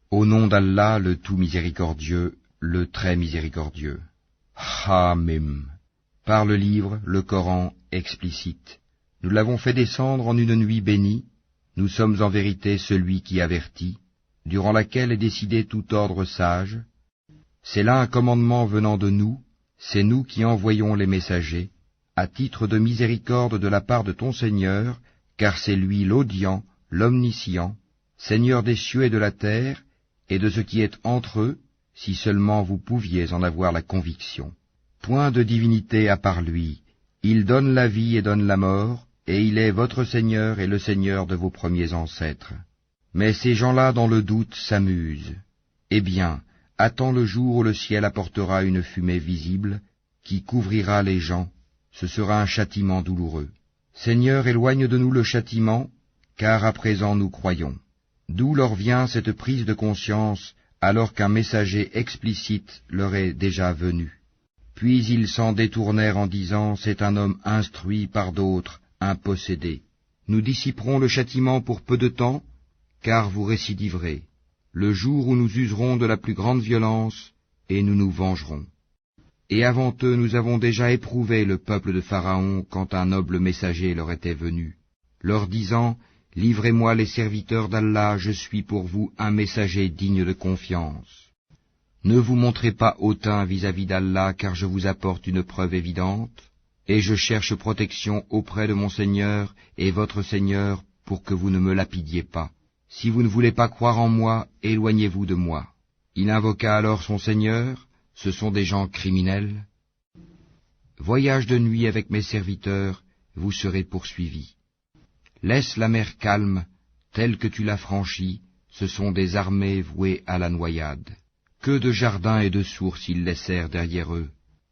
Au nom d'Allah, le tout miséricordieux, le très miséricordieux. Hamim. Par le livre, le Coran, explicite. Nous l'avons fait descendre en une nuit bénie. Nous sommes en vérité celui qui avertit, durant laquelle est décidé tout ordre sage. C'est là un commandement venant de nous, c'est nous qui envoyons les messagers, à titre de miséricorde de la part de ton Seigneur, car c'est lui l'audient, l'omniscient, Seigneur des cieux et de la terre, et de ce qui est entre eux, si seulement vous pouviez en avoir la conviction. Point de divinité à part lui, il donne la vie et donne la mort, et il est votre Seigneur et le Seigneur de vos premiers ancêtres. Mais ces gens-là dans le doute s'amusent. Eh bien, attends le jour où le ciel apportera une fumée visible, qui couvrira les gens, ce sera un châtiment douloureux. Seigneur, éloigne de nous le châtiment, car à présent nous croyons. D'où leur vient cette prise de conscience, alors qu'un messager explicite leur est déjà venu. Puis ils s'en détournèrent en disant, c'est un homme instruit par d'autres, un possédé. Nous dissiperons le châtiment pour peu de temps, car vous récidiverez, le jour où nous userons de la plus grande violence, et nous nous vengerons. Et avant eux nous avons déjà éprouvé le peuple de Pharaon quand un noble messager leur était venu, leur disant, livrez-moi les serviteurs d'Allah, je suis pour vous un messager digne de confiance. Ne vous montrez pas hautain vis-à-vis d'Allah, car je vous apporte une preuve évidente, et je cherche protection auprès de mon Seigneur et votre Seigneur pour que vous ne me lapidiez pas. Si vous ne voulez pas croire en moi, éloignez-vous de moi. Il invoqua alors son Seigneur, ce sont des gens criminels. Voyage de nuit avec mes serviteurs, vous serez poursuivis. Laisse la mer calme, telle que tu l'as franchie, ce sont des armées vouées à la noyade. Que de jardins et de sources ils laissèrent derrière eux,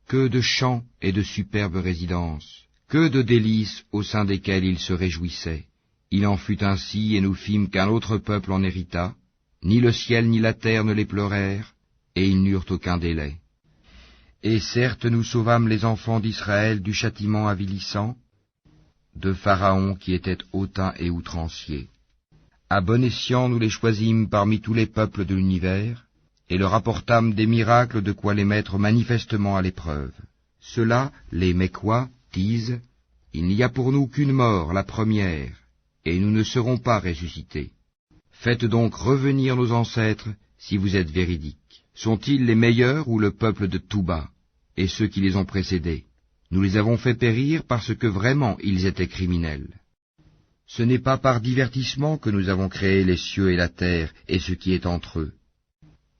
que de champs et de superbes résidences, que de délices au sein desquelles ils se réjouissaient. Il en fut ainsi, et nous fîmes qu'un autre peuple en hérita, ni le ciel ni la terre ne les pleurèrent, et ils n'eurent aucun délai. Et certes nous sauvâmes les enfants d'Israël du châtiment avilissant, de Pharaon qui était hautain et outrancier. À bon escient nous les choisîmes parmi tous les peuples de l'univers, et leur apportâmes des miracles de quoi les mettre manifestement à l'épreuve. Ceux-là, les Mécois, disent, il n'y a pour nous qu'une mort, la première, et nous ne serons pas ressuscités. Faites donc revenir nos ancêtres, si vous êtes véridiques. Sont-ils les meilleurs ou le peuple de Touba, et ceux qui les ont précédés? Nous les avons fait périr parce que vraiment ils étaient criminels. Ce n'est pas par divertissement que nous avons créé les cieux et la terre et ce qui est entre eux.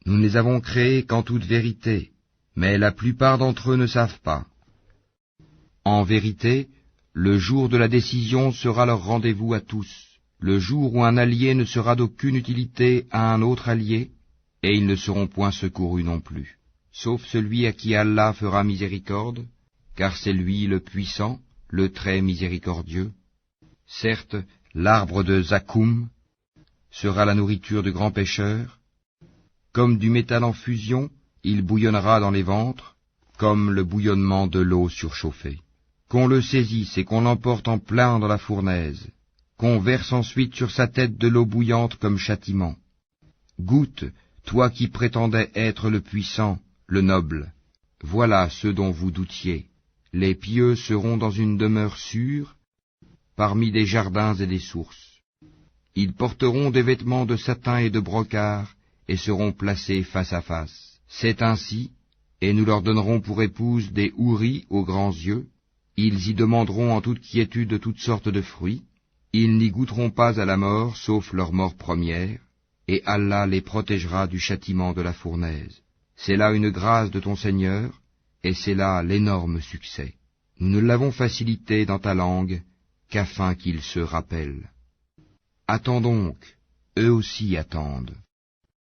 Nous ne les avons créés qu'en toute vérité, mais la plupart d'entre eux ne savent pas. En vérité, le jour de la décision sera leur rendez-vous à tous, le jour où un allié ne sera d'aucune utilité à un autre allié, et ils ne seront point secourus non plus, sauf celui à qui Allah fera miséricorde, car c'est lui le puissant, le très miséricordieux. Certes, l'arbre de Zakoum sera la nourriture de grands pêcheurs. Comme du métal en fusion, il bouillonnera dans les ventres, comme le bouillonnement de l'eau surchauffée. Qu'on le saisisse et qu'on l'emporte en plein dans la fournaise, qu'on verse ensuite sur sa tête de l'eau bouillante comme châtiment. Goûte, toi qui prétendais être le puissant, le noble. Voilà ceux dont vous doutiez. Les pieux seront dans une demeure sûre, parmi des jardins et des sources. Ils porteront des vêtements de satin et de brocart, et seront placés face à face. C'est ainsi, et nous leur donnerons pour épouse des houris aux grands yeux. Ils y demanderont en toute quiétude toutes sortes de fruits. Ils n'y goûteront pas à la mort, sauf leur mort première, et Allah les protégera du châtiment de la fournaise. C'est là une grâce de ton Seigneur, et c'est là l'énorme succès. Nous ne l'avons facilité dans ta langue, qu'afin qu'ils se rappellent. Attends donc, eux aussi attendent.